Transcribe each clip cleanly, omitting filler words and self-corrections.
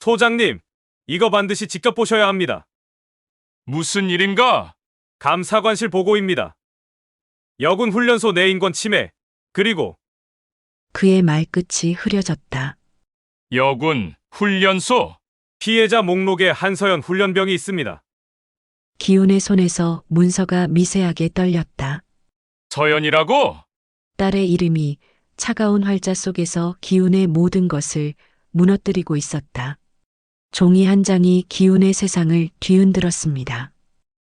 소장님, 이거 반드시 직접 보셔야 합니다. 무슨 일인가? 감사관실 보고입니다. 여군 훈련소 내 인권 침해, 그리고 그의 말끝이 흐려졌다. 여군 훈련소. 피해자 목록에 한서연 훈련병이 있습니다. 기훈의 손에서 문서가 미세하게 떨렸다. 서연이라고? 딸의 이름이 차가운 활자 속에서 기훈의 모든 것을 무너뜨리고 있었다. 종이 한 장이 기훈의 세상을 뒤흔들었습니다.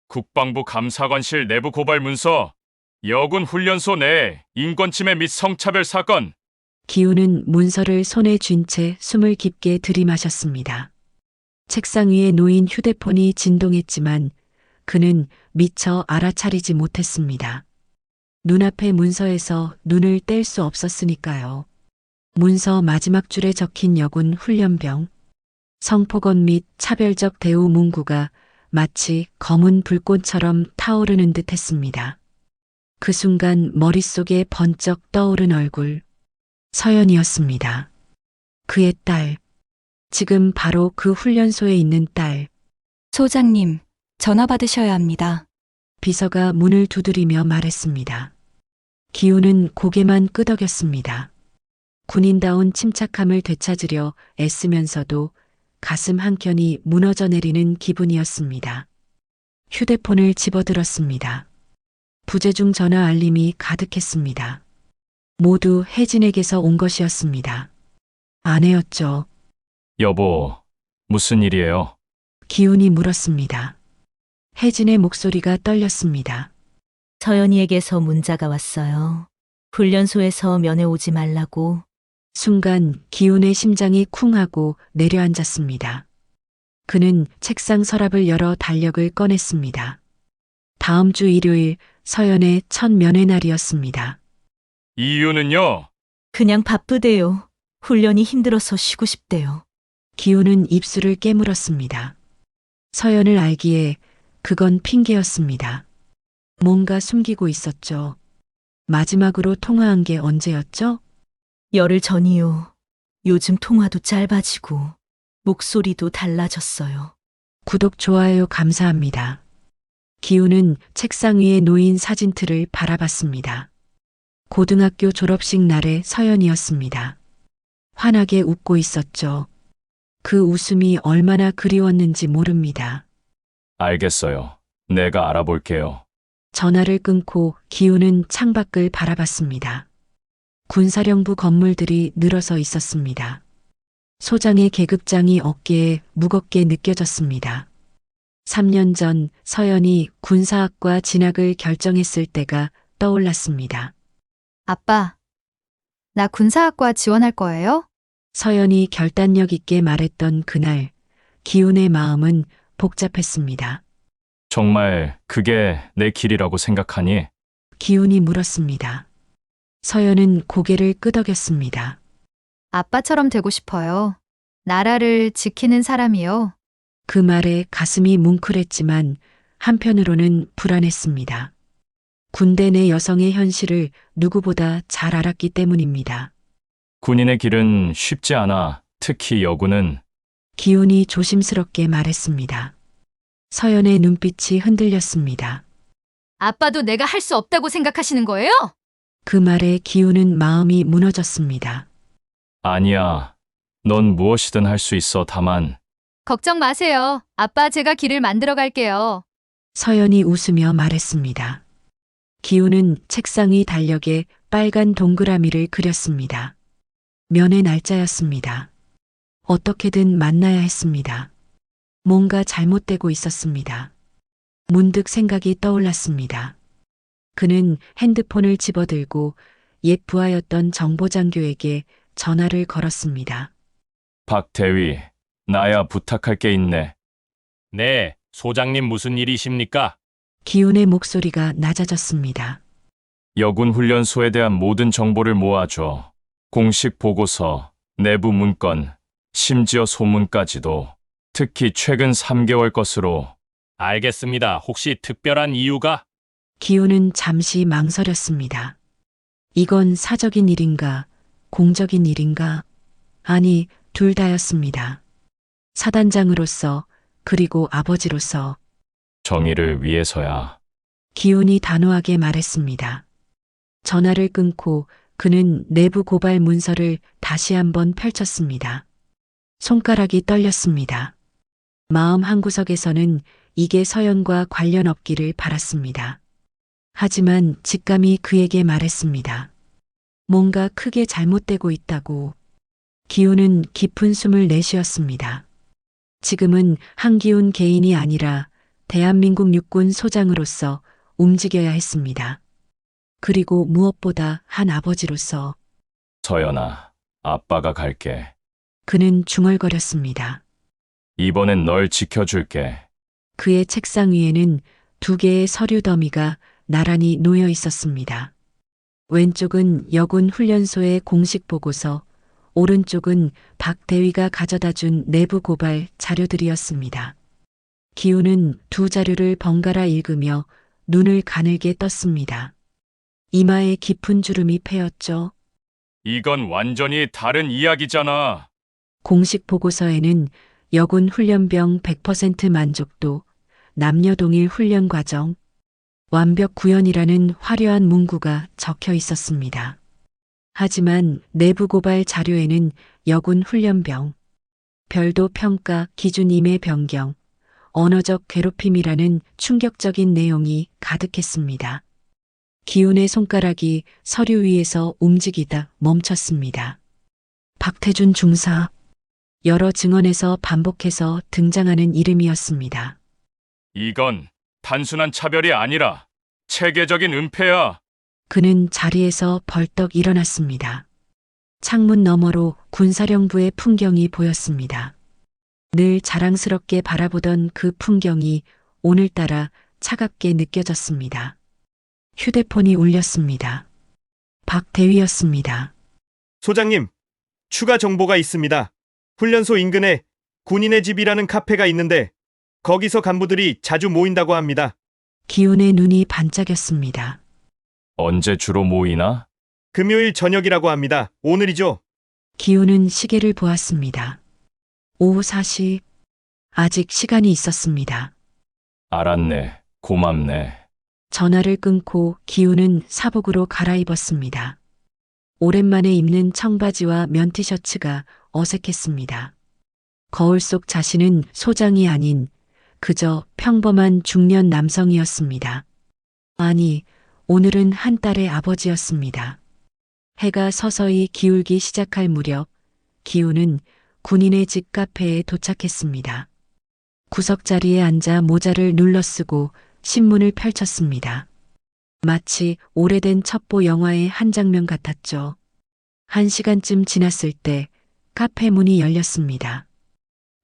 국방부 감사관실 내부 고발 문서. 여군 훈련소 내 인권침해 및 성차별 사건. 기훈은 문서를 손에 쥔 채 숨을 깊게 들이마셨습니다. 책상 위에 놓인 휴대폰이 진동했지만 그는 미처 알아차리지 못했습니다. 눈앞의 문서에서 눈을 뗄 수 없었으니까요. 문서 마지막 줄에 적힌 여군 훈련병. 성폭언 및 차별적 대우 문구가 마치 검은 불꽃처럼 타오르는 듯 했습니다. 그 순간 머릿속에 번쩍 떠오른 얼굴. 서연이었습니다. 그의 딸. 지금 바로 그 훈련소에 있는 딸. 소장님, 전화 받으셔야 합니다. 비서가 문을 두드리며 말했습니다. 기훈은 고개만 끄덕였습니다. 군인다운 침착함을 되찾으려 애쓰면서도 가슴 한켠이 무너져 내리는 기분이었습니다. 휴대폰을 집어들었습니다. 부재중 전화 알림이 가득했습니다. 모두 혜진에게서 온 것이었습니다. 아내였죠. 여보, 무슨 일이에요? 기훈이 물었습니다. 혜진의 목소리가 떨렸습니다. 서연이에게서 문자가 왔어요. 훈련소에서 면회 오지 말라고. 순간 기훈의 심장이 쿵하고 내려앉았습니다. 그는 책상 서랍을 열어 달력을 꺼냈습니다. 다음 주 일요일 서연의 첫 면회 날이었습니다. 이유는요? 그냥 바쁘대요. 훈련이 힘들어서 쉬고 싶대요. 기훈은 입술을 깨물었습니다. 서연을 알기에 그건 핑계였습니다. 뭔가 숨기고 있었죠. 마지막으로 통화한 게 언제였죠? 열흘 전이요. 요즘 통화도 짧아지고 목소리도 달라졌어요. 구독, 좋아요 감사합니다. 기훈은 책상 위에 놓인 사진틀을 바라봤습니다. 고등학교 졸업식 날의 서연이었습니다. 환하게 웃고 있었죠. 그 웃음이 얼마나 그리웠는지 모릅니다. 알겠어요. 내가 알아볼게요. 전화를 끊고 기훈은 창밖을 바라봤습니다. 군사령부 건물들이 늘어서 있었습니다. 소장의 계급장이 어깨에 무겁게 느껴졌습니다. 3년 전 서연이 군사학과 진학을 결정했을 때가 떠올랐습니다. 아빠, 나 군사학과 지원할 거예요? 서연이 결단력 있게 말했던 그날, 기훈의 마음은 복잡했습니다. 정말 그게 내 길이라고 생각하니? 기훈이 물었습니다. 서연은 고개를 끄덕였습니다. 아빠처럼 되고 싶어요. 나라를 지키는 사람이요. 그 말에 가슴이 뭉클했지만 한편으로는 불안했습니다. 군대 내 여성의 현실을 누구보다 잘 알았기 때문입니다. 군인의 길은 쉽지 않아. 특히 여군은. 기훈이 조심스럽게 말했습니다. 서연의 눈빛이 흔들렸습니다. 아빠도 내가 할 수 없다고 생각하시는 거예요? 그 말에 기훈은 마음이 무너졌습니다. 아니야. 넌 무엇이든 할 수 있어. 다만 걱정 마세요. 아빠 제가 길을 만들어 갈게요. 서연이 웃으며 말했습니다. 기훈은 책상 위 달력에 빨간 동그라미를 그렸습니다. 면회 날짜였습니다. 어떻게든 만나야 했습니다. 뭔가 잘못되고 있었습니다. 문득 생각이 떠올랐습니다. 그는 핸드폰을 집어들고 옛 부하였던 정보장교에게 전화를 걸었습니다. 박 대위, 나야 부탁할 게 있네. 네, 소장님 무슨 일이십니까? 기훈의 목소리가 낮아졌습니다. 여군 훈련소에 대한 모든 정보를 모아줘. 공식 보고서, 내부 문건, 심지어 소문까지도. 특히 최근 3개월 것으로. 알겠습니다. 혹시 특별한 이유가? 기훈은 잠시 망설였습니다. 이건 사적인 일인가, 공적인 일인가? 아니, 둘 다였습니다. 사단장으로서 그리고 아버지로서 정의를 위해서야. 기훈이 단호하게 말했습니다. 전화를 끊고 그는 내부 고발 문서를 다시 한번 펼쳤습니다. 손가락이 떨렸습니다. 마음 한구석에서는 이게 서연과 관련 없기를 바랐습니다. 하지만 직감이 그에게 말했습니다. 뭔가 크게 잘못되고 있다고. 기훈은 깊은 숨을 내쉬었습니다. 지금은 한기훈 개인이 아니라 대한민국 육군 소장으로서 움직여야 했습니다. 그리고 무엇보다 한 아버지로서 서연아, 아빠가 갈게. 그는 중얼거렸습니다. 이번엔 널 지켜줄게. 그의 책상 위에는 2개의 서류 더미가 나란히 놓여 있었습니다. 왼쪽은 여군 훈련소의 공식 보고서, 오른쪽은 박 대위가 가져다 준 내부 고발 자료들이었습니다. 기훈은 2 자료를 번갈아 읽으며 눈을 가늘게 떴습니다. 이마에 깊은 주름이 패였죠. 이건 완전히 다른 이야기잖아. 공식 보고서에는 여군 훈련병 100% 만족도, 남녀 동일 훈련 과정, 완벽 구현이라는 화려한 문구가 적혀 있었습니다. 하지만 내부 고발 자료에는 여군 훈련병, 별도 평가 기준 임의 변경, 언어적 괴롭힘이라는 충격적인 내용이 가득했습니다. 기훈의 손가락이 서류 위에서 움직이다 멈췄습니다. 박태준 중사. 여러 증언에서 반복해서 등장하는 이름이었습니다. 이건 단순한 차별이 아니라 체계적인 은폐야. 그는 자리에서 벌떡 일어났습니다. 창문 너머로 군사령부의 풍경이 보였습니다. 늘 자랑스럽게 바라보던 그 풍경이 오늘따라 차갑게 느껴졌습니다. 휴대폰이 울렸습니다. 박 대위였습니다. 소장님, 추가 정보가 있습니다. 훈련소 인근에 군인의 집이라는 카페가 있는데 거기서 간부들이 자주 모인다고 합니다. 기훈의 눈이 반짝였습니다. 언제 주로 모이나? 금요일 저녁이라고 합니다. 오늘이죠? 기훈은 시계를 보았습니다. 오후 4시. 아직 시간이 있었습니다. 알았네. 고맙네. 전화를 끊고 기훈은 사복으로 갈아입었습니다. 오랜만에 입는 청바지와 면 티셔츠가 어색했습니다. 거울 속 자신은 소장이 아닌 그저 평범한 중년 남성이었습니다. 아니, 오늘은 한 딸의 아버지였습니다. 해가 서서히 기울기 시작할 무렵 기훈은 군인의 집 카페에 도착했습니다. 구석자리에 앉아 모자를 눌러쓰고 신문을 펼쳤습니다. 마치 오래된 첩보 영화의 한 장면 같았죠. 1시간쯤 지났을 때 카페 문이 열렸습니다.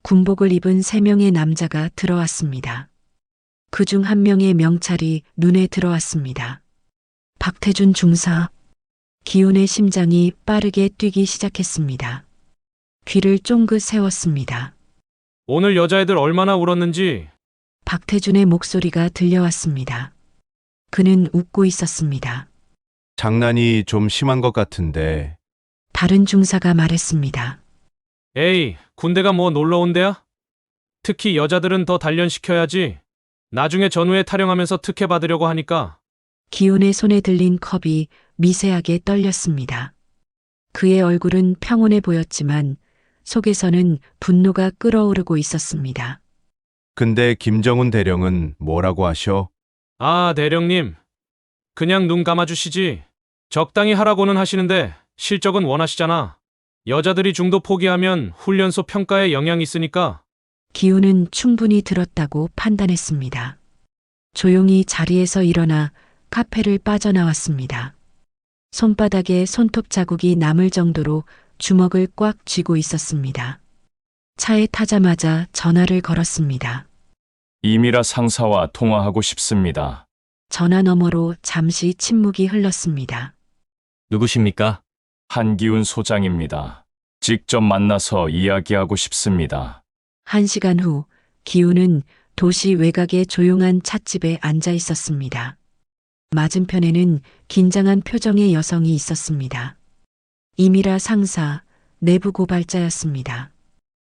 군복을 입은 3명의 남자가 들어왔습니다. 그중 한 명의 명찰이 눈에 들어왔습니다. 박태준 중사. 기훈의 심장이 빠르게 뛰기 시작했습니다. 귀를 쫑긋 세웠습니다. 오늘 여자애들 얼마나 울었는지. 박태준의 목소리가 들려왔습니다. 그는 웃고 있었습니다. 장난이 좀 심한 것 같은데. 다른 중사가 말했습니다. 에이, 군대가 뭐 놀러 온 데야? 특히 여자들은 더 단련시켜야지. 나중에 전후에 타령하면서 특혜 받으려고 하니까. 기훈의 손에 들린 컵이 미세하게 떨렸습니다. 그의 얼굴은 평온해 보였지만 속에서는 분노가 끓어오르고 있었습니다. 근데 김정훈 대령은 뭐라고 하셔? 아, 대령님. 그냥 눈 감아주시지. 적당히 하라고는 하시는데 실적은 원하시잖아. 여자들이 중도 포기하면 훈련소 평가에 영향이 있으니까. 기훈은 충분히 들었다고 판단했습니다. 조용히 자리에서 일어나 카페를 빠져나왔습니다. 손바닥에 손톱 자국이 남을 정도로 주먹을 꽉 쥐고 있었습니다. 차에 타자마자 전화를 걸었습니다. 이미라 상사와 통화하고 싶습니다. 전화 너머로 잠시 침묵이 흘렀습니다. 누구십니까? 한기훈 소장입니다. 직접 만나서 이야기하고 싶습니다. 1시간 후 기훈은 도시 외곽의 조용한 찻집에 앉아 있었습니다. 맞은편에는 긴장한 표정의 여성이 있었습니다. 이미라 상사, 내부 고발자였습니다.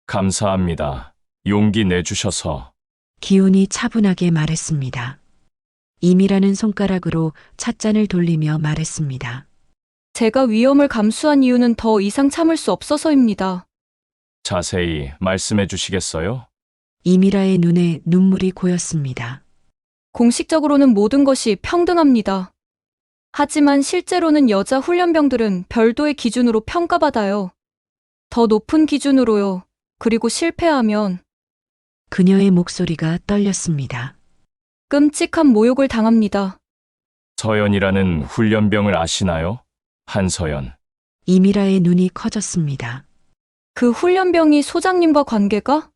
감사합니다. 용기 내주셔서. 기훈이 차분하게 말했습니다. 임이라는 손가락으로 찻잔을 돌리며 말했습니다. 제가 위험을 감수한 이유는 더 이상 참을 수 없어서입니다. 자세히 말씀해 주시겠어요? 임이라의 눈에 눈물이 고였습니다. 공식적으로는 모든 것이 평등합니다. 하지만 실제로는 여자 훈련병들은 별도의 기준으로 평가받아요. 더 높은 기준으로요. 그리고 실패하면 그녀의 목소리가 떨렸습니다. 끔찍한 모욕을 당합니다. 서연이라는 훈련병을 아시나요? 한서연. 임이라의 눈이 커졌습니다. 그 훈련병이 소장님과 관계가?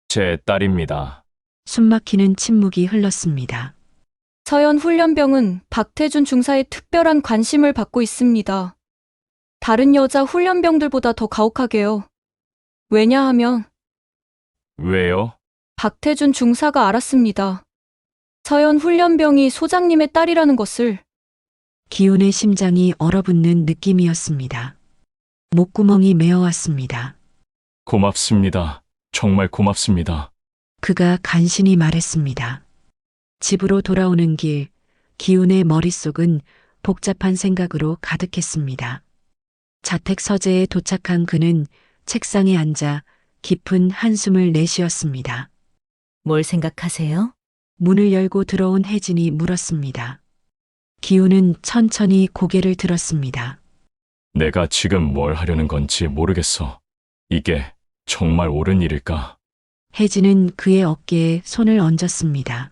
제 딸입니다. 숨막히는 침묵이 흘렀습니다. 서연 훈련병은 박태준 중사의 특별한 관심을 받고 있습니다. 다른 여자 훈련병들보다 더 가혹하게요. 왜냐하면 왜요? 박태준 중사가 알았습니다. 서연 훈련병이 소장님의 딸이라는 것을. 기훈의 심장이 얼어붙는 느낌이었습니다. 목구멍이 메어왔습니다. 고맙습니다. 정말 고맙습니다. 그가 간신히 말했습니다. 집으로 돌아오는 길, 기훈의 머릿속은 복잡한 생각으로 가득했습니다. 자택 서재에 도착한 그는 책상에 앉아 깊은 한숨을 내쉬었습니다. 뭘 생각하세요? 문을 열고 들어온 혜진이 물었습니다. 기훈은 천천히 고개를 들었습니다. 내가 지금 뭘 하려는 건지 모르겠어. 이게 정말 옳은 일일까? 혜진은 그의 어깨에 손을 얹었습니다.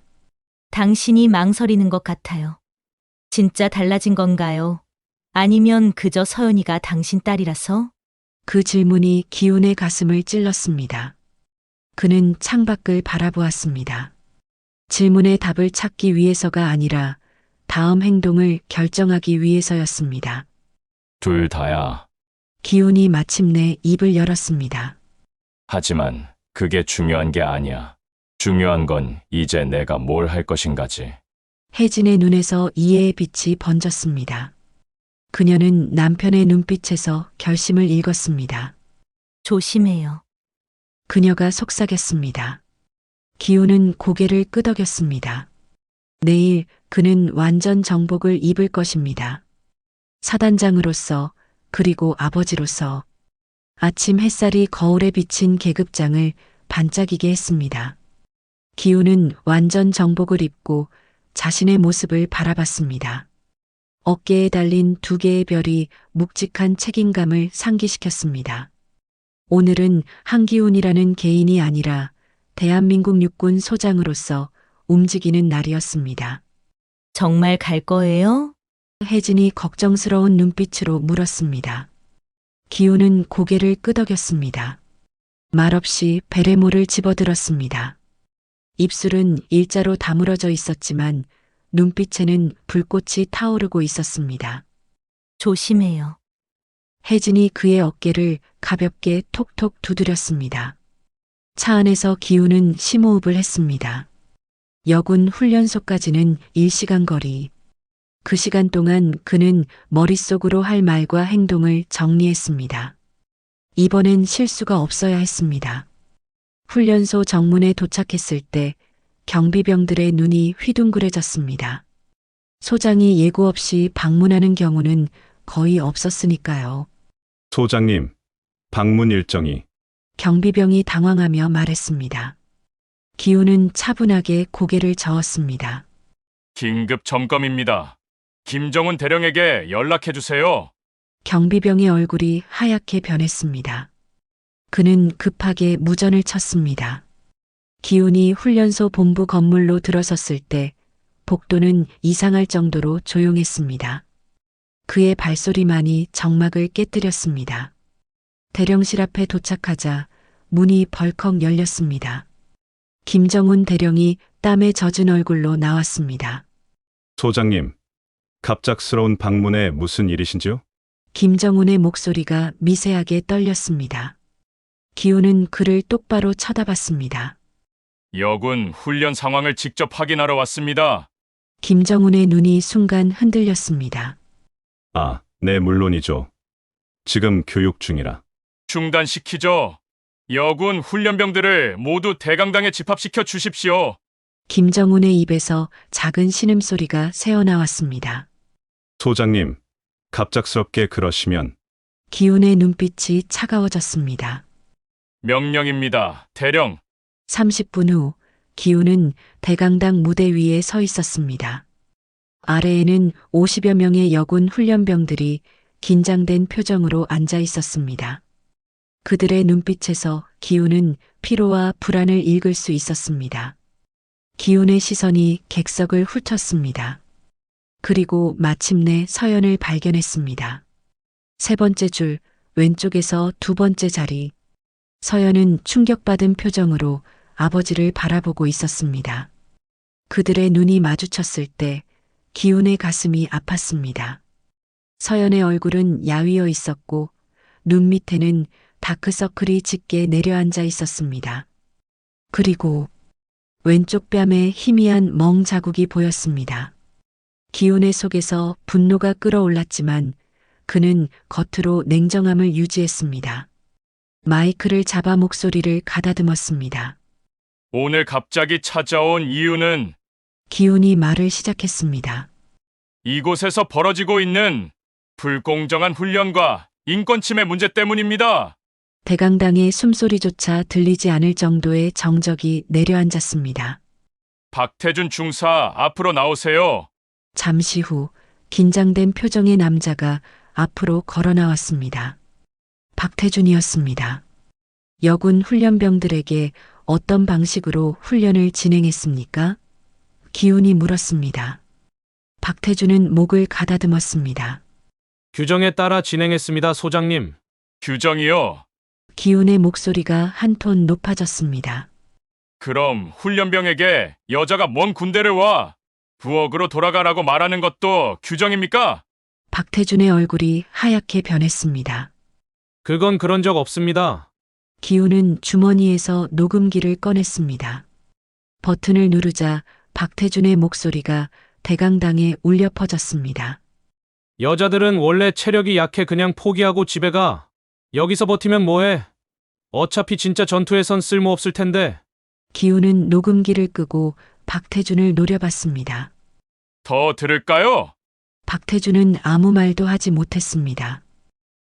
당신이 망설이는 것 같아요. 진짜 달라진 건가요? 아니면 그저 서연이가 당신 딸이라서? 그 질문이 기훈의 가슴을 찔렀습니다. 그는 창밖을 바라보았습니다. 질문의 답을 찾기 위해서가 아니라 다음 행동을 결정하기 위해서였습니다. 둘 다야. 기훈이 마침내 입을 열었습니다. 하지만 그게 중요한 게 아니야. 중요한 건 이제 내가 뭘 할 것인가지. 혜진의 눈에서 이해의 빛이 번졌습니다. 그녀는 남편의 눈빛에서 결심을 읽었습니다. 조심해요. 그녀가 속삭였습니다. 기훈은 고개를 끄덕였습니다. 내일 그는 완전 정복을 입을 것입니다. 사단장으로서 그리고 아버지로서 아침 햇살이 거울에 비친 계급장을 반짝이게 했습니다. 기훈은 완전 정복을 입고 자신의 모습을 바라봤습니다. 어깨에 달린 두 개의 별이 묵직한 책임감을 상기시켰습니다. 오늘은 한기훈이라는 개인이 아니라 대한민국 육군 소장으로서 움직이는 날이었습니다. 정말 갈 거예요? 혜진이 걱정스러운 눈빛으로 물었습니다. 기훈은 고개를 끄덕였습니다. 말없이 베레모를 집어들었습니다. 입술은 일자로 다물어져 있었지만 눈빛에는 불꽃이 타오르고 있었습니다. 조심해요. 혜진이 그의 어깨를 가볍게 톡톡 두드렸습니다. 차 안에서 기훈은 심호흡을 했습니다. 여군 훈련소까지는 1시간 거리. 그 시간 동안 그는 머릿속으로 할 말과 행동을 정리했습니다. 이번엔 실수가 없어야 했습니다. 훈련소 정문에 도착했을 때 경비병들의 눈이 휘둥그레졌습니다. 소장이 예고 없이 방문하는 경우는 거의 없었으니까요. 소장님, 방문 일정이. 경비병이 당황하며 말했습니다. 기훈은 차분하게 고개를 저었습니다. 긴급 점검입니다. 김정훈 대령에게 연락해 주세요. 경비병의 얼굴이 하얗게 변했습니다. 그는 급하게 무전을 쳤습니다. 기훈이 훈련소 본부 건물로 들어섰을 때 복도는 이상할 정도로 조용했습니다. 그의 발소리만이 정막을 깨뜨렸습니다. 대령실 앞에 도착하자 문이 벌컥 열렸습니다. 김정훈 대령이 땀에 젖은 얼굴로 나왔습니다. 소장님, 갑작스러운 방문에 무슨 일이신지요? 김정훈의 목소리가 미세하게 떨렸습니다. 기훈은 그를 똑바로 쳐다봤습니다. 여군 훈련 상황을 직접 확인하러 왔습니다. 김정훈의 눈이 순간 흔들렸습니다. 네, 물론이죠. 지금 교육 중이라. 중단시키죠. 여군 훈련병들을 모두 대강당에 집합시켜 주십시오. 김정훈의 입에서 작은 신음소리가 새어나왔습니다. 소장님, 갑작스럽게 그러시면 기훈의 눈빛이 차가워졌습니다. 명령입니다. 대령. 30분 후 기훈은 대강당 무대 위에 서 있었습니다. 아래에는 50여 명의 여군 훈련병들이 긴장된 표정으로 앉아 있었습니다. 그들의 눈빛에서 기훈은 피로와 불안을 읽을 수 있었습니다. 기훈의 시선이 객석을 훑었습니다. 그리고 마침내 서연을 발견했습니다. 세 번째 줄 왼쪽에서 두 번째 자리. 서연은 충격받은 표정으로 아버지를 바라보고 있었습니다. 그들의 눈이 마주쳤을 때 기훈의 가슴이 아팠습니다. 서연의 얼굴은 야위어 있었고 눈 밑에는 다크서클이 짙게 내려앉아 있었습니다. 그리고 왼쪽 뺨에 희미한 멍 자국이 보였습니다. 기훈의 속에서 분노가 끓어올랐지만 그는 겉으로 냉정함을 유지했습니다. 마이크를 잡아 목소리를 가다듬었습니다. 오늘 갑자기 찾아온 이유는 기훈이 말을 시작했습니다. 이곳에서 벌어지고 있는 불공정한 훈련과 인권 침해 문제 때문입니다. 대강당의 숨소리조차 들리지 않을 정도의 정적이 내려앉았습니다. 박태준 중사 앞으로 나오세요. 잠시 후 긴장된 표정의 남자가 앞으로 걸어 나왔습니다. 박태준이었습니다. 여군 훈련병들에게 어떤 방식으로 훈련을 진행했습니까? 기훈이 물었습니다. 박태준은 목을 가다듬었습니다. 규정에 따라 진행했습니다, 소장님. 규정이요. 기훈의 목소리가 한 톤 높아졌습니다. 그럼 훈련병에게 여자가 먼 군대를 와 부엌으로 돌아가라고 말하는 것도 규정입니까? 박태준의 얼굴이 하얗게 변했습니다. 그건 그런 적 없습니다. 기훈은 주머니에서 녹음기를 꺼냈습니다. 버튼을 누르자 박태준의 목소리가 대강당에 울려 퍼졌습니다. 여자들은 원래 체력이 약해 그냥 포기하고 집에 가. 여기서 버티면 뭐해? 어차피 진짜 전투에선 쓸모없을 텐데. 기훈은 녹음기를 끄고 박태준을 노려봤습니다. 더 들을까요? 박태준은 아무 말도 하지 못했습니다.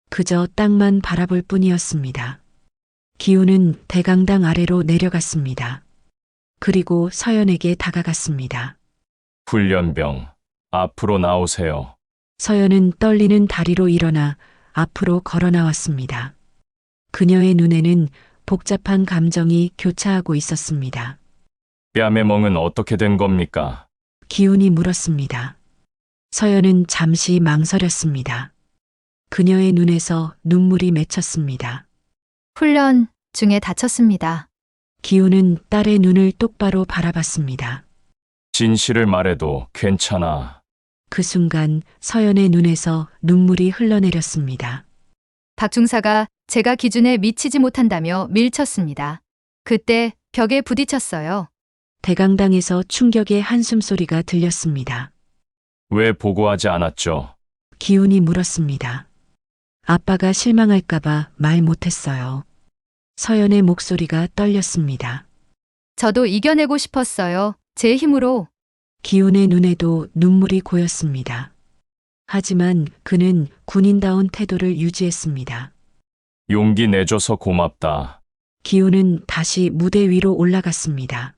그저 땅만 바라볼 뿐이었습니다. 기훈은 대강당 아래로 내려갔습니다. 그리고 서연에게 다가갔습니다. 훈련병, 앞으로 나오세요. 서연은 떨리는 다리로 일어나 앞으로 걸어 나왔습니다. 그녀의 눈에는 복잡한 감정이 교차하고 있었습니다. 뺨의 멍은 어떻게 된 겁니까? 기훈이 물었습니다. 서연은 잠시 망설였습니다. 그녀의 눈에서 눈물이 맺혔습니다. 훈련 중에 다쳤습니다. 기훈은 딸의 눈을 똑바로 바라봤습니다. 진실을 말해도 괜찮아. 그 순간 서연의 눈에서 눈물이 흘러내렸습니다. 박 중사가 제가 기준에 미치지 못한다며 밀쳤습니다. 그때 벽에 부딪혔어요. 대강당에서 충격의 한숨소리가 들렸습니다. 왜 보고하지 않았죠? 기훈이 물었습니다. 아빠가 실망할까봐 말 못했어요. 서연의 목소리가 떨렸습니다. 저도 이겨내고 싶었어요. 제 힘으로. 기훈의 눈에도 눈물이 고였습니다. 하지만 그는 군인다운 태도를 유지했습니다. 용기 내줘서 고맙다. 기훈은 다시 무대 위로 올라갔습니다.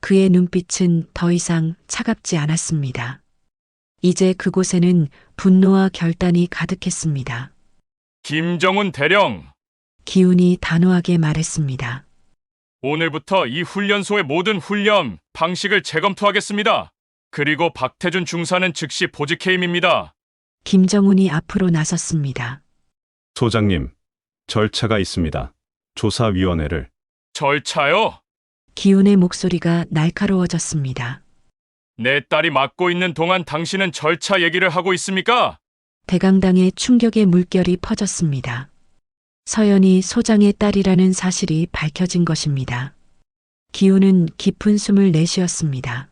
그의 눈빛은 더 이상 차갑지 않았습니다. 이제 그곳에는 분노와 결단이 가득했습니다. 김정훈 대령, 기훈이 단호하게 말했습니다. 오늘부터 이 훈련소의 모든 훈련 방식을 재검토하겠습니다. 그리고 박태준 중사는 즉시 보직 해임입니다. 김정훈이 앞으로 나섰습니다. 소장님, 절차가 있습니다. 조사위원회를. 절차요? 기훈의 목소리가 날카로워졌습니다. 내 딸이 맡고 있는 동안 당신은 절차 얘기를 하고 있습니까? 대강당의 충격의 물결이 퍼졌습니다. 서연이 소장의 딸이라는 사실이 밝혀진 것입니다. 기훈은 깊은 숨을 내쉬었습니다.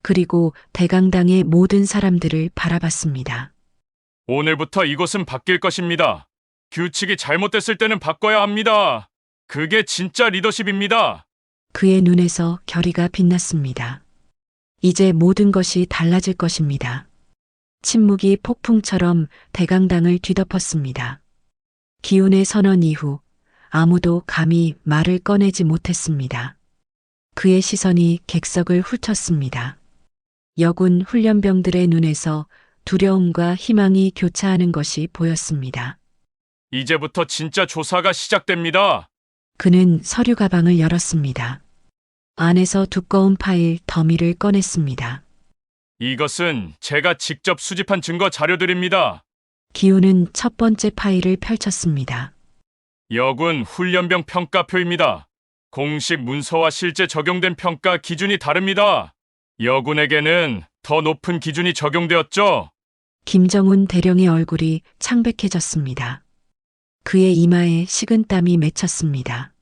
그리고 대강당의 모든 사람들을 바라봤습니다. 오늘부터 이곳은 바뀔 것입니다. 규칙이 잘못됐을 때는 바꿔야 합니다. 그게 진짜 리더십입니다. 그의 눈에서 결의가 빛났습니다. 이제 모든 것이 달라질 것입니다. 침묵이 폭풍처럼 대강당을 뒤덮었습니다. 기훈의 선언 이후 아무도 감히 말을 꺼내지 못했습니다. 그의 시선이 객석을 훑었습니다. 여군 훈련병들의 눈에서 두려움과 희망이 교차하는 것이 보였습니다. 이제부터 진짜 조사가 시작됩니다. 그는 서류 가방을 열었습니다. 안에서 두꺼운 파일 더미를 꺼냈습니다. 이것은 제가 직접 수집한 증거 자료들입니다. 기훈은 첫 번째 파일을 펼쳤습니다. 여군 훈련병 평가표입니다. 공식 문서와 실제 적용된 평가 기준이 다릅니다. 여군에게는 더 높은 기준이 적용되었죠. 김정훈 대령의 얼굴이 창백해졌습니다. 그의 이마에 식은땀이 맺혔습니다.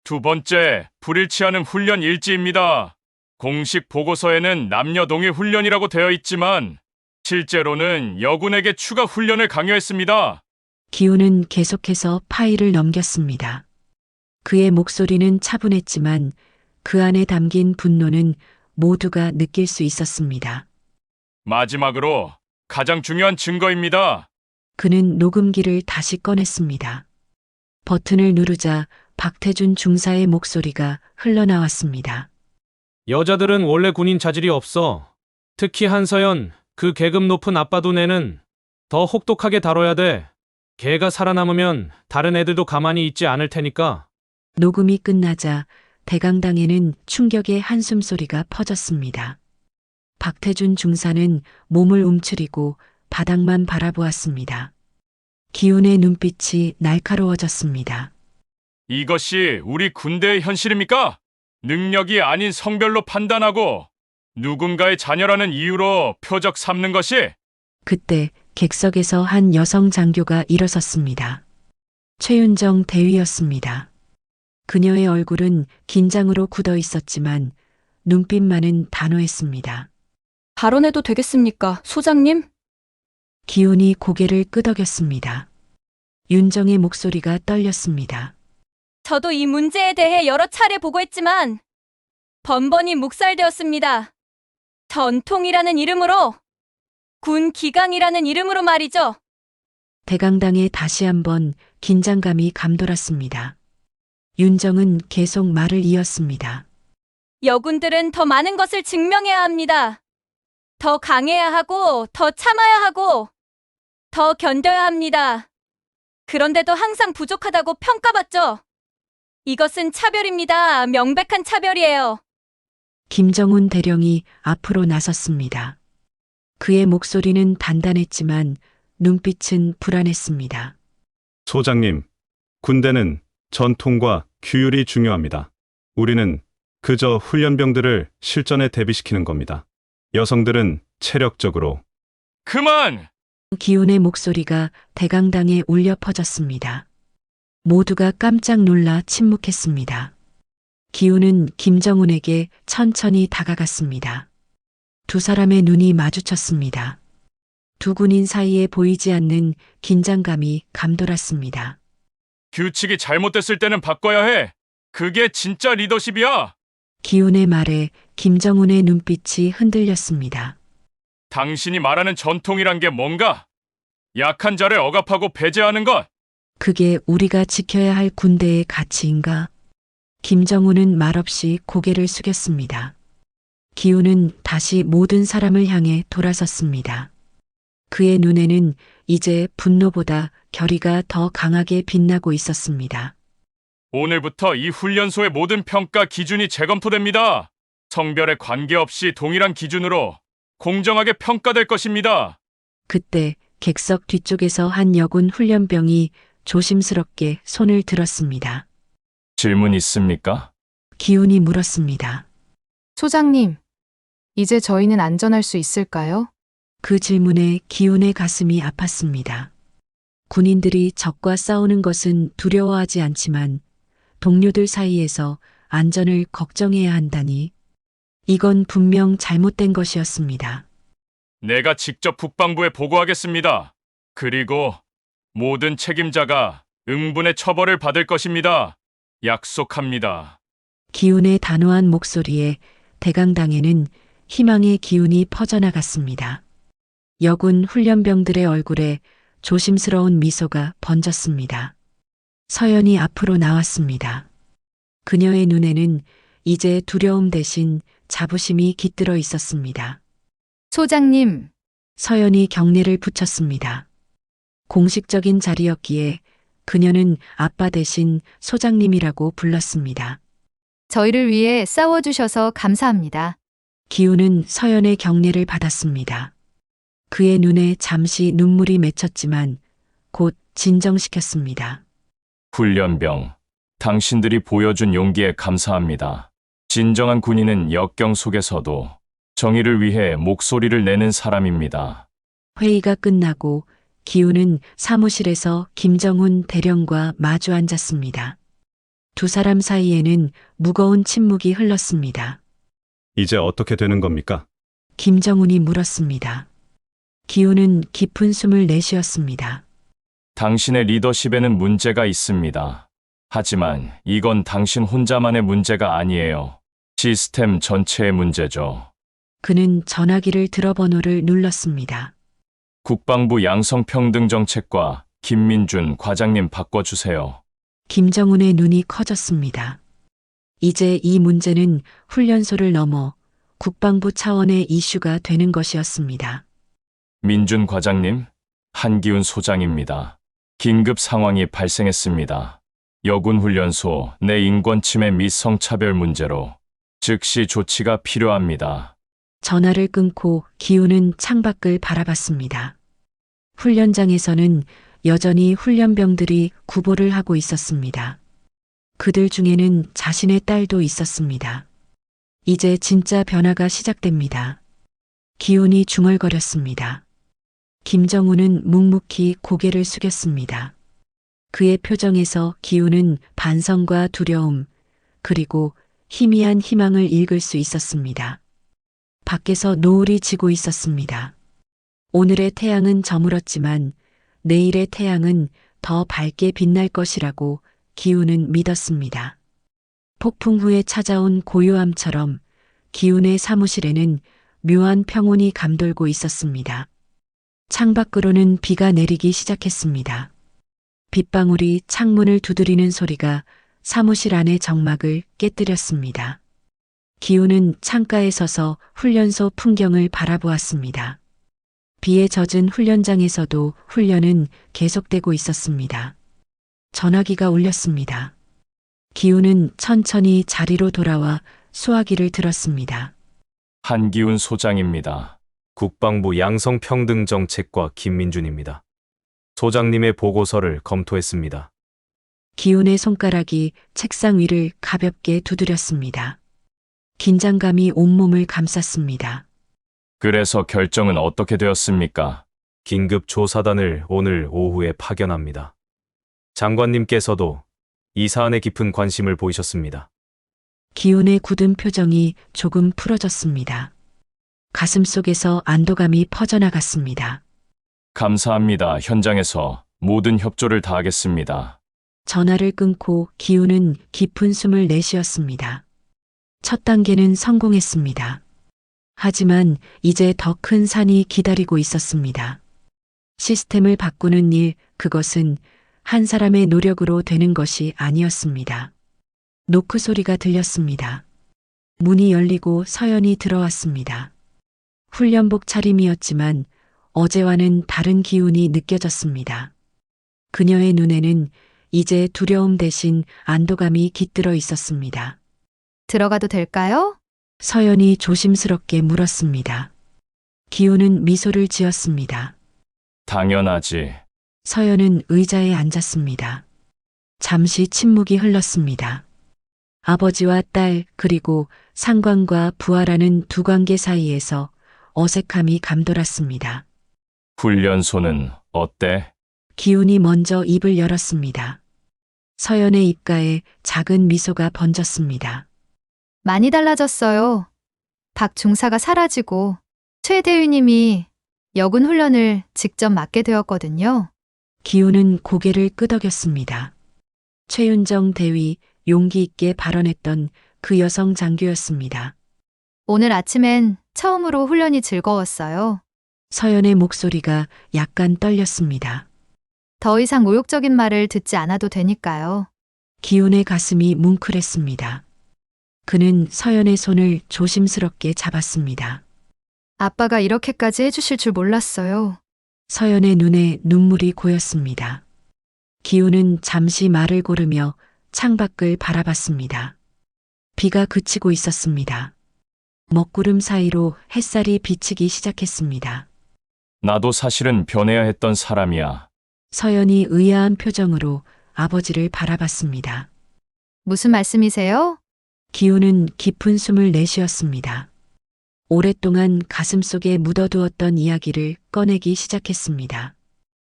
두 번째, 불일치 않은 훈련 일지입니다. 공식 보고서에는 남녀 동일 훈련이라고 되어 있지만 실제로는 여군에게 추가 훈련을 강요했습니다. 기훈은 계속해서 파일을 넘겼습니다. 그의 목소리는 차분했지만 그 안에 담긴 분노는 모두가 느낄 수 있었습니다. 마지막으로 가장 중요한 증거입니다. 그는 녹음기를 다시 꺼냈습니다. 버튼을 누르자 박태준 중사의 목소리가 흘러나왔습니다. 여자들은 원래 군인 자질이 없어. 특히 한서연, 그 계급 높은 아빠 두뇌는 더 혹독하게 다뤄야 돼. 걔가 살아남으면 다른 애들도 가만히 있지 않을 테니까. 녹음이 끝나자 대강당에는 충격의 한숨소리가 퍼졌습니다. 박태준 중사는 몸을 움츠리고 바닥만 바라보았습니다. 기훈의 눈빛이 날카로워졌습니다. 이것이 우리 군대의 현실입니까? 능력이 아닌 성별로 판단하고 누군가의 자녀라는 이유로 표적 삼는 것이? 그때 객석에서 한 여성 장교가 일어섰습니다. 최윤정 대위였습니다. 그녀의 얼굴은 긴장으로 굳어 있었지만 눈빛만은 단호했습니다. 발언해도 되겠습니까, 소장님? 기훈이 고개를 끄덕였습니다. 윤정의 목소리가 떨렸습니다. 저도 이 문제에 대해 여러 차례 보고했지만 번번이 묵살되었습니다. 전통이라는 이름으로, 군 기강이라는 이름으로 말이죠. 대강당에 다시 한번 긴장감이 감돌았습니다. 윤정은 계속 말을 이었습니다. 여군들은 더 많은 것을 증명해야 합니다. 더 강해야 하고, 더 참아야 하고, 더 견뎌야 합니다. 그런데도 항상 부족하다고 평가받죠. 이것은 차별입니다. 명백한 차별이에요. 김정훈 대령이 앞으로 나섰습니다. 그의 목소리는 단단했지만 눈빛은 불안했습니다. 소장님, 군대는 전통과 규율이 중요합니다. 우리는 그저 훈련병들을 실전에 대비시키는 겁니다. 여성들은 체력적으로. 그만! 기훈의 목소리가 대강당에 울려 퍼졌습니다. 모두가 깜짝 놀라 침묵했습니다. 기훈은 김정훈에게 천천히 다가갔습니다. 두 사람의 눈이 마주쳤습니다. 두 군인 사이에 보이지 않는 긴장감이 감돌았습니다. 규칙이 잘못됐을 때는 바꿔야 해. 그게 진짜 리더십이야. 기훈의 말에 김정훈의 눈빛이 흔들렸습니다. 당신이 말하는 전통이란 게 뭔가? 약한 자를 억압하고 배제하는 것. 그게 우리가 지켜야 할 군대의 가치인가? 김정훈은 말없이 고개를 숙였습니다. 기훈은 다시 모든 사람을 향해 돌아섰습니다. 그의 눈에는 이제 분노보다 결의가 더 강하게 빛나고 있었습니다. 오늘부터 이 훈련소의 모든 평가 기준이 재검토됩니다. 성별에 관계없이 동일한 기준으로 공정하게 평가될 것입니다. 그때 객석 뒤쪽에서 한 여군 훈련병이 조심스럽게 손을 들었습니다. 질문 있습니까? 기훈이 물었습니다. 소장님, 이제 저희는 안전할 수 있을까요? 그 질문에 기훈의 가슴이 아팠습니다. 군인들이 적과 싸우는 것은 두려워하지 않지만 동료들 사이에서 안전을 걱정해야 한다니. 이건 분명 잘못된 것이었습니다. 내가 직접 국방부에 보고하겠습니다. 그리고 모든 책임자가 응분의 처벌을 받을 것입니다. 약속합니다. 기훈의 단호한 목소리에 대강당에는 희망의 기운이 퍼져나갔습니다. 여군 훈련병들의 얼굴에 조심스러운 미소가 번졌습니다. 서연이 앞으로 나왔습니다. 그녀의 눈에는 이제 두려움 대신 자부심이 깃들어 있었습니다. 소장님, 서연이 경례를 붙였습니다. 공식적인 자리였기에 그녀는 아빠 대신 소장님이라고 불렀습니다. 저희를 위해 싸워주셔서 감사합니다. 기훈은 서연의 경례를 받았습니다. 그의 눈에 잠시 눈물이 맺혔지만 곧 진정시켰습니다. 훈련병, 당신들이 보여준 용기에 감사합니다. 진정한 군인은 역경 속에서도 정의를 위해 목소리를 내는 사람입니다. 회의가 끝나고 기훈은 사무실에서 김정훈 대령과 마주 앉았습니다. 두 사람 사이에는 무거운 침묵이 흘렀습니다. 이제 어떻게 되는 겁니까? 김정훈이 물었습니다. 기훈은 깊은 숨을 내쉬었습니다. 당신의 리더십에는 문제가 있습니다. 하지만 이건 당신 혼자만의 문제가 아니에요. 시스템 전체의 문제죠. 그는 전화기를 들어 번호를 눌렀습니다. 국방부 양성평등정책과 김민준 과장님 바꿔주세요. 김정훈의 눈이 커졌습니다. 이제 이 문제는 훈련소를 넘어 국방부 차원의 이슈가 되는 것이었습니다. 민준 과장님, 한기훈 소장입니다. 긴급 상황이 발생했습니다. 여군 훈련소 내 인권 침해 및 성차별 문제로 즉시 조치가 필요합니다. 전화를 끊고 기훈은 창밖을 바라봤습니다. 훈련장에서는 여전히 훈련병들이 구보를 하고 있었습니다. 그들 중에는 자신의 딸도 있었습니다. 이제 진짜 변화가 시작됩니다. 기훈이 중얼거렸습니다. 김정훈은 묵묵히 고개를 숙였습니다. 그의 표정에서 기훈은 반성과 두려움, 그리고 희미한 희망을 읽을 수 있었습니다. 밖에서 노을이 지고 있었습니다. 오늘의 태양은 저물었지만 내일의 태양은 더 밝게 빛날 것이라고 기훈은 믿었습니다. 폭풍 후에 찾아온 고요함처럼 기훈의 사무실에는 묘한 평온이 감돌고 있었습니다. 창밖으로는 비가 내리기 시작했습니다. 빗방울이 창문을 두드리는 소리가 사무실 안의 정막을 깨뜨렸습니다. 기훈은 창가에 서서 훈련소 풍경을 바라보았습니다. 비에 젖은 훈련장에서도 훈련은 계속되고 있었습니다. 전화기가 울렸습니다. 기훈은 천천히 자리로 돌아와 수화기를 들었습니다. 한기훈 소장입니다. 국방부 양성평등정책과 김민준입니다. 소장님의 보고서를 검토했습니다. 기훈의 손가락이 책상 위를 가볍게 두드렸습니다. 긴장감이 온몸을 감쌌습니다. 그래서 결정은 어떻게 되었습니까? 긴급 조사단을 오늘 오후에 파견합니다. 장관님께서도 이 사안에 깊은 관심을 보이셨습니다. 기훈의 굳은 표정이 조금 풀어졌습니다. 가슴속에서 안도감이 퍼져나갔습니다. 감사합니다. 현장에서 모든 협조를 다하겠습니다. 전화를 끊고 기훈은 깊은 숨을 내쉬었습니다. 첫 단계는 성공했습니다. 하지만 이제 더 큰 산이 기다리고 있었습니다. 시스템을 바꾸는 일, 그것은 한 사람의 노력으로 되는 것이 아니었습니다. 노크 소리가 들렸습니다. 문이 열리고 서연이 들어왔습니다. 훈련복 차림이었지만 어제와는 다른 기운이 느껴졌습니다. 그녀의 눈에는 이제 두려움 대신 안도감이 깃들어 있었습니다. 들어가도 될까요? 서연이 조심스럽게 물었습니다. 기훈은 미소를 지었습니다. 당연하지. 서연은 의자에 앉았습니다. 잠시 침묵이 흘렀습니다. 아버지와 딸 그리고 상관과 부하라는 두 관계 사이에서 어색함이 감돌았습니다. 훈련소는 어때? 기훈이 먼저 입을 열었습니다. 서연의 입가에 작은 미소가 번졌습니다. 많이 달라졌어요. 박 중사가 사라지고 최 대위님이 여군 훈련을 직접 맡게 되었거든요. 기훈은 고개를 끄덕였습니다. 최윤정 대위, 용기 있게 발언했던 그 여성 장교였습니다. 오늘 아침엔 처음으로 훈련이 즐거웠어요. 서연의 목소리가 약간 떨렸습니다. 더 이상 모욕적인 말을 듣지 않아도 되니까요. 기훈의 가슴이 뭉클했습니다. 그는 서연의 손을 조심스럽게 잡았습니다. 아빠가 이렇게까지 해주실 줄 몰랐어요. 서연의 눈에 눈물이 고였습니다. 기훈은 잠시 말을 고르며 창밖을 바라봤습니다. 비가 그치고 있었습니다. 먹구름 사이로 햇살이 비치기 시작했습니다. 나도 사실은 변해야 했던 사람이야. 서연이 의아한 표정으로 아버지를 바라봤습니다. 무슨 말씀이세요? 기훈은 깊은 숨을 내쉬었습니다. 오랫동안 가슴속에 묻어두었던 이야기를 꺼내기 시작했습니다.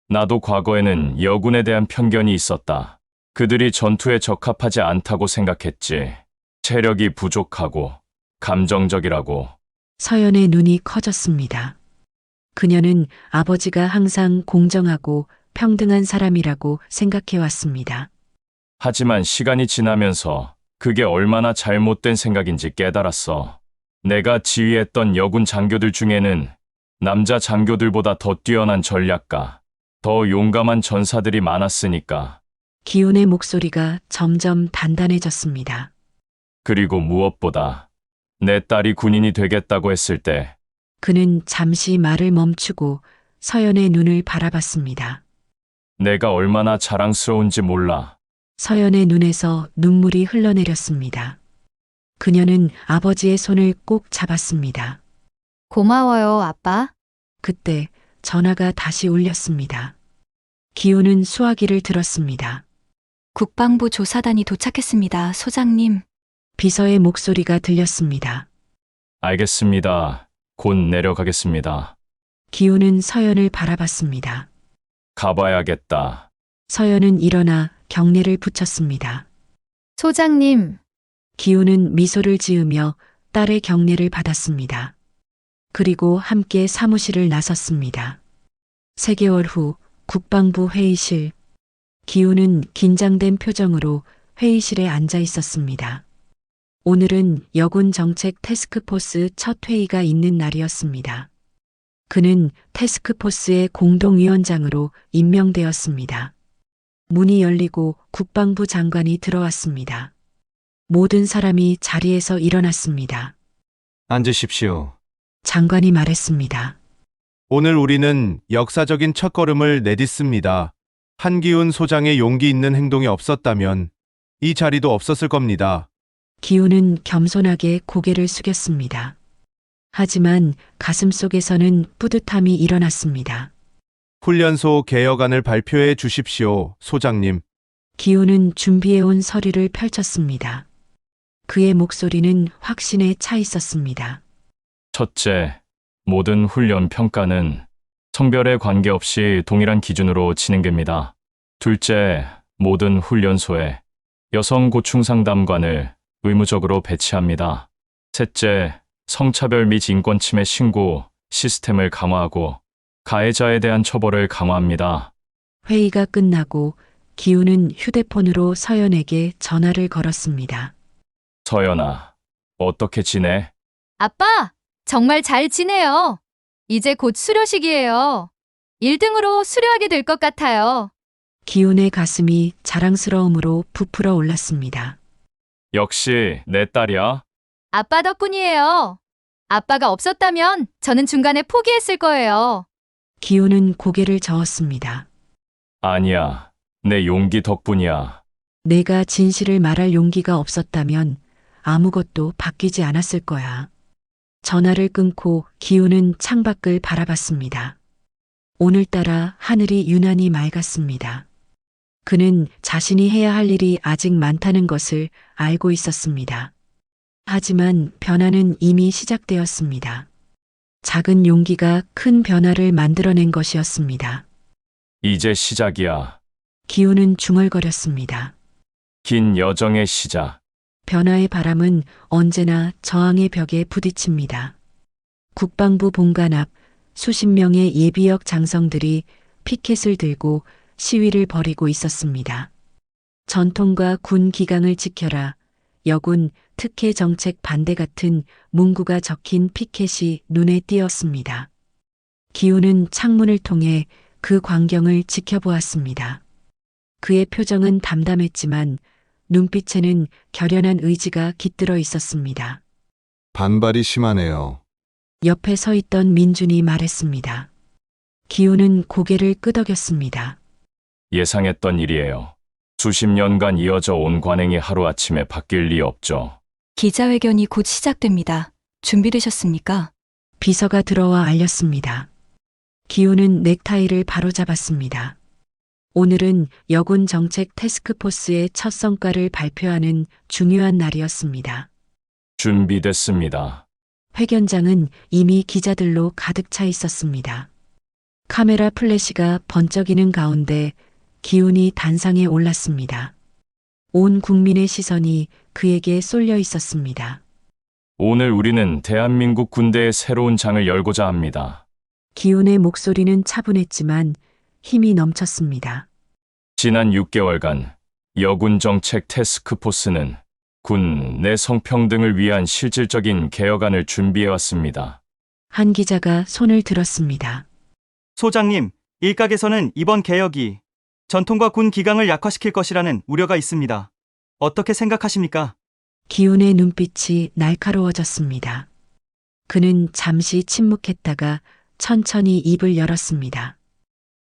나도 과거에는 여군에 대한 편견이 있었다. 그들이 전투에 적합하지 않다고 생각했지. 체력이 부족하고 감정적이라고. 서연의 눈이 커졌습니다. 그녀는 아버지가 항상 공정하고 평등한 사람이라고 생각해왔습니다. 하지만 시간이 지나면서 그게 얼마나 잘못된 생각인지 깨달았어. 내가 지휘했던 여군 장교들 중에는 남자 장교들보다 더 뛰어난 전략가, 더 용감한 전사들이 많았으니까. 기훈의 목소리가 점점 단단해졌습니다. 그리고 무엇보다 내 딸이 군인이 되겠다고 했을 때 그는 잠시 말을 멈추고 서연의 눈을 바라봤습니다. 내가 얼마나 자랑스러운지 몰라. 서연의 눈에서 눈물이 흘러내렸습니다. 그녀는 아버지의 손을 꼭 잡았습니다. 고마워요, 아빠. 그때 전화가 다시 울렸습니다. 기훈은 수화기를 들었습니다. 국방부 조사단이 도착했습니다, 소장님. 비서의 목소리가 들렸습니다. 알겠습니다. 곧 내려가겠습니다. 기훈은 서연을 바라봤습니다. 가봐야겠다. 서연은 일어나 경례를 붙였습니다. 소장님, 기훈은 미소를 지으며 딸의 경례를 받았습니다. 그리고 함께 사무실을 나섰습니다. 3개월 후 국방부 회의실. 기훈은 긴장된 표정으로 회의실에 앉아 있었습니다. 오늘은 여군 정책 태스크포스 첫 회의가 있는 날이었습니다. 그는 태스크포스의 공동위원장으로 임명되었습니다. 문이 열리고 국방부 장관이 들어왔습니다. 모든 사람이 자리에서 일어났습니다. 앉으십시오. 장관이 말했습니다. 오늘 우리는 역사적인 첫걸음을 내딛습니다. 한기훈 소장의 용기 있는 행동이 없었다면 이 자리도 없었을 겁니다. 기훈은 겸손하게 고개를 숙였습니다. 하지만 가슴속에서는 뿌듯함이 일어났습니다. 훈련소 개혁안을 발표해 주십시오, 소장님. 기훈은 준비해온 서류를 펼쳤습니다. 그의 목소리는 확신에 차 있었습니다. 첫째, 모든 훈련 평가는 성별에 관계없이 동일한 기준으로 진행됩니다. 둘째, 모든 훈련소에 여성 고충 상담관을 의무적으로 배치합니다. 셋째, 성차별 및 인권 침해 신고 시스템을 강화하고 가해자에 대한 처벌을 강화합니다. 회의가 끝나고 기훈은 휴대폰으로 서연에게 전화를 걸었습니다. 서연아, 어떻게 지내? 아빠, 정말 잘 지내요. 이제 곧 수료식이에요. 1등으로 수료하게 될 것 같아요. 기훈의 가슴이 자랑스러움으로 부풀어 올랐습니다. 역시 내 딸이야. 아빠 덕분이에요. 아빠가 없었다면 저는 중간에 포기했을 거예요. 기훈은 고개를 저었습니다. 아니야, 내 용기 덕분이야. 내가 진실을 말할 용기가 없었다면 아무것도 바뀌지 않았을 거야. 전화를 끊고 기훈은 창밖을 바라봤습니다. 오늘따라 하늘이 유난히 맑았습니다. 그는 자신이 해야 할 일이 아직 많다는 것을 알고 있었습니다. 하지만 변화는 이미 시작되었습니다. 작은 용기가 큰 변화를 만들어낸 것이었습니다. 이제 시작이야. 기훈은 중얼거렸습니다. 긴 여정의 시작. 변화의 바람은 언제나 저항의 벽에 부딪힙니다. 국방부 본관 앞 수십 명의 예비역 장성들이 피켓을 들고 시위를 벌이고 있었습니다. 전통과 군 기강을 지켜라. 여군 특혜 정책 반대 같은 문구가 적힌 피켓이 눈에 띄었습니다. 기훈은 창문을 통해 그 광경을 지켜보았습니다. 그의 표정은 담담했지만 눈빛에는 결연한 의지가 깃들어 있었습니다. 반발이 심하네요. 옆에 서 있던 민준이 말했습니다. 기훈은 고개를 끄덕였습니다. 예상했던 일이에요. 수십 년간 이어져 온 관행이 하루아침에 바뀔 리 없죠. 기자회견이 곧 시작됩니다. 준비되셨습니까? 비서가 들어와 알렸습니다. 기훈은 넥타이를 바로잡았습니다. 오늘은 여군 정책 태스크포스의 첫 성과를 발표하는 중요한 날이었습니다. 준비됐습니다. 회견장은 이미 기자들로 가득 차 있었습니다. 카메라 플래시가 번쩍이는 가운데 기훈이 단상에 올랐습니다. 온 국민의 시선이 그에게 쏠려 있었습니다. 오늘 우리는 대한민국 군대의 새로운 장을 열고자 합니다. 기훈의 목소리는 차분했지만 힘이 넘쳤습니다. 지난 6개월간 여군 정책 태스크포스는 군 내 성평등을 위한 실질적인 개혁안을 준비해왔습니다. 한 기자가 손을 들었습니다. 소장님, 일각에서는 이번 개혁이 전통과 군 기강을 약화시킬 것이라는 우려가 있습니다. 어떻게 생각하십니까? 기훈의 눈빛이 날카로워졌습니다. 그는 잠시 침묵했다가 천천히 입을 열었습니다.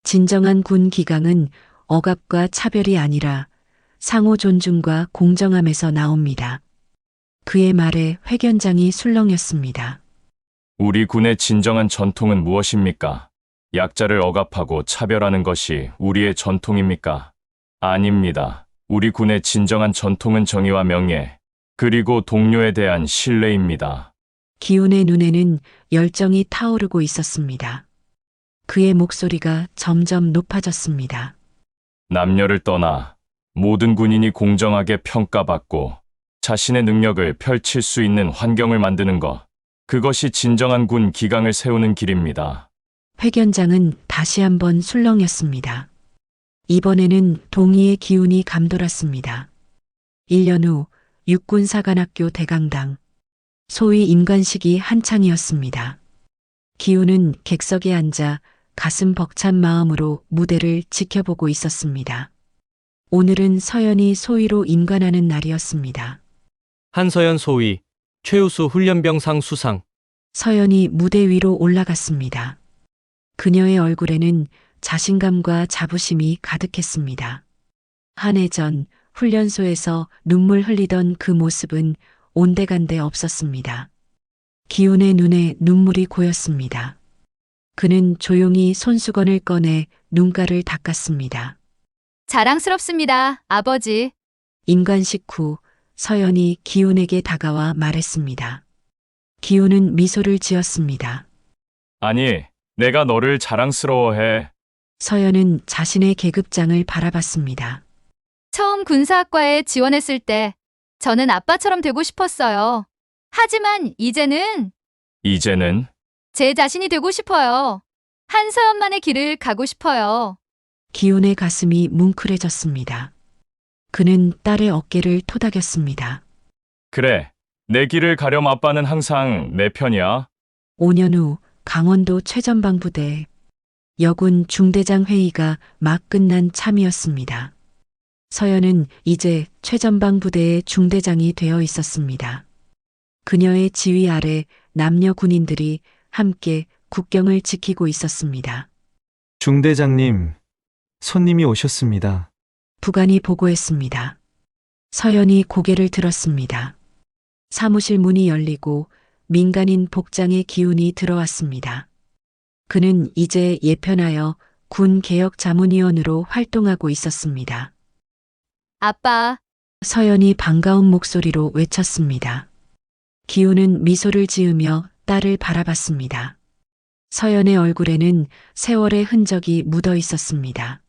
진정한 군 기강은 억압과 차별이 아니라 상호 존중과 공정함에서 나옵니다. 그의 말에 회견장이 술렁였습니다. 우리 군의 진정한 전통은 무엇입니까? 약자를 억압하고 차별하는 것이 우리의 전통입니까? 아닙니다. 우리 군의 진정한 전통은 정의와 명예, 그리고 동료에 대한 신뢰입니다. 기훈의 눈에는 열정이 타오르고 있었습니다. 그의 목소리가 점점 높아졌습니다. 남녀를 떠나 모든 군인이 공정하게 평가받고 자신의 능력을 펼칠 수 있는 환경을 만드는 것, 그것이 진정한 군 기강을 세우는 길입니다. 회견장은 다시 한번 술렁였습니다. 이번에는 동의의 기운이 감돌았습니다. 1년 후 육군사관학교 대강당, 소위 임관식이 한창이었습니다. 기훈은 객석에 앉아 가슴 벅찬 마음으로 무대를 지켜보고 있었습니다. 오늘은 서연이 소위로 임관하는 날이었습니다. 한서연 소위, 최우수 훈련병상 수상. 서연이 무대 위로 올라갔습니다. 그녀의 얼굴에는 자신감과 자부심이 가득했습니다. 한 해 전 훈련소에서 눈물 흘리던 그 모습은 온데간데 없었습니다. 기훈의 눈에 눈물이 고였습니다. 그는 조용히 손수건을 꺼내 눈가를 닦았습니다. 자랑스럽습니다, 아버지. 임관식 후 서연이 기훈에게 다가와 말했습니다. 기훈은 미소를 지었습니다. 아니, 내가 너를 자랑스러워해. 서연은 자신의 계급장을 바라봤습니다. 처음 군사학과에 지원했을 때 저는 아빠처럼 되고 싶었어요. 하지만 이제는 제 자신이 되고 싶어요. 한서연만의 길을 가고 싶어요. 기훈의 가슴이 뭉클해졌습니다. 그는 딸의 어깨를 토닥였습니다. 그래, 내 길을 가렴. 아빠는 항상 내 편이야. 5년 후 강원도 최전방부대 여군 중대장 회의가 막 끝난 참이었습니다. 서연은 이제 최전방부대의 중대장이 되어 있었습니다. 그녀의 지휘 아래 남녀 군인들이 함께 국경을 지키고 있었습니다. 중대장님, 손님이 오셨습니다. 부관이 보고했습니다. 서연이 고개를 들었습니다. 사무실 문이 열리고 민간인 복장의 기운이 들어왔습니다. 그는 이제 예편하여 군 개혁 자문위원으로 활동하고 있었습니다. 아빠, 서연이 반가운 목소리로 외쳤습니다. 기훈은 미소를 지으며 딸을 바라봤습니다. 서연의 얼굴에는 세월의 흔적이 묻어 있었습니다.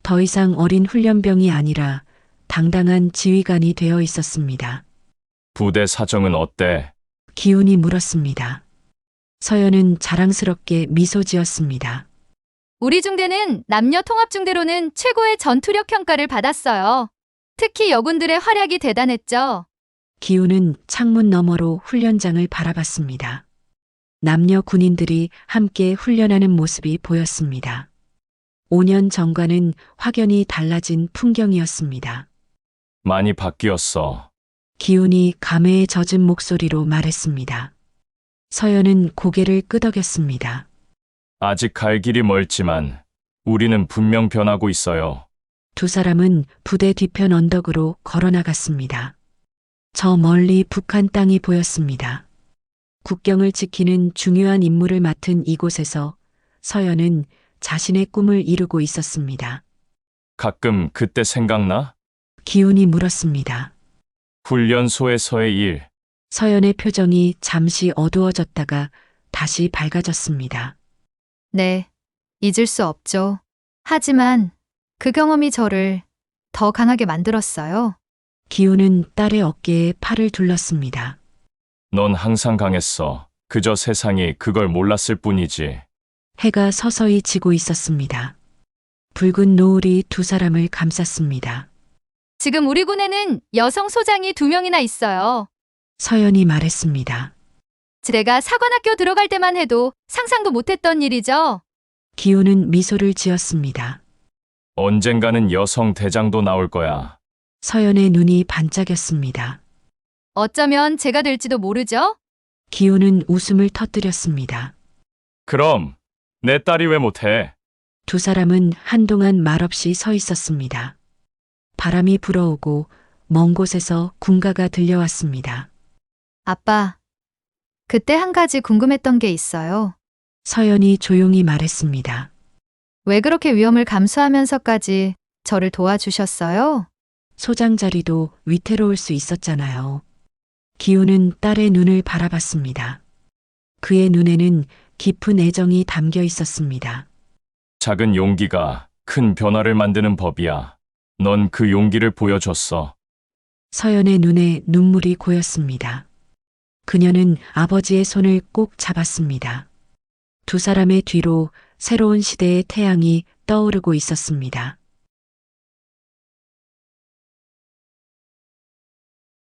더 이상 어린 훈련병이 아니라 당당한 지휘관이 되어 있었습니다. 부대 사정은 어때? 기훈이 물었습니다. 서연은 자랑스럽게 미소 지었습니다. 우리 중대는 남녀 통합 중대로는 최고의 전투력 평가를 받았어요. 특히 여군들의 활약이 대단했죠. 기훈은 창문 너머로 훈련장을 바라봤습니다. 남녀 군인들이 함께 훈련하는 모습이 보였습니다. 5년 전과는 확연히 달라진 풍경이었습니다. 많이 바뀌었어. 기훈이 감회에 젖은 목소리로 말했습니다. 서연은 고개를 끄덕였습니다. 아직 갈 길이 멀지만 우리는 분명 변하고 있어요. 두 사람은 부대 뒤편 언덕으로 걸어나갔습니다. 저 멀리 북한 땅이 보였습니다. 국경을 지키는 중요한 임무를 맡은 이곳에서 서연은 자신의 꿈을 이루고 있었습니다. 가끔 그때 생각나? 기훈이 물었습니다. 훈련소에서의 일. 서연의 표정이 잠시 어두워졌다가 다시 밝아졌습니다. 네, 잊을 수 없죠. 하지만 그 경험이 저를 더 강하게 만들었어요. 기훈은 딸의 어깨에 팔을 둘렀습니다. 넌 항상 강했어. 그저 세상이 그걸 몰랐을 뿐이지. 해가 서서히 지고 있었습니다. 붉은 노을이 두 사람을 감쌌습니다. 지금 우리 군에는 여성 소장이 2명이나 있어요. 서연이 말했습니다. 제가 사관학교 들어갈 때만 해도 상상도 못했던 일이죠. 기훈은 미소를 지었습니다. 언젠가는 여성 대장도 나올 거야. 서연의 눈이 반짝였습니다. 어쩌면 제가 될지도 모르죠? 기훈은 웃음을 터뜨렸습니다. 그럼 내 딸이 왜 못해? 두 사람은 한동안 말없이 서 있었습니다. 바람이 불어오고 먼 곳에서 군가가 들려왔습니다. 아빠, 그때 한 가지 궁금했던 게 있어요. 서연이 조용히 말했습니다. 왜 그렇게 위험을 감수하면서까지 저를 도와주셨어요? 소장 자리도 위태로울 수 있었잖아요. 기훈은 딸의 눈을 바라봤습니다. 그의 눈에는 깊은 애정이 담겨 있었습니다. 작은 용기가 큰 변화를 만드는 법이야. 넌 그 용기를 보여줬어. 서연의 눈에 눈물이 고였습니다. 그녀는 아버지의 손을 꼭 잡았습니다. 두 사람의 뒤로 새로운 시대의 태양이 떠오르고 있었습니다.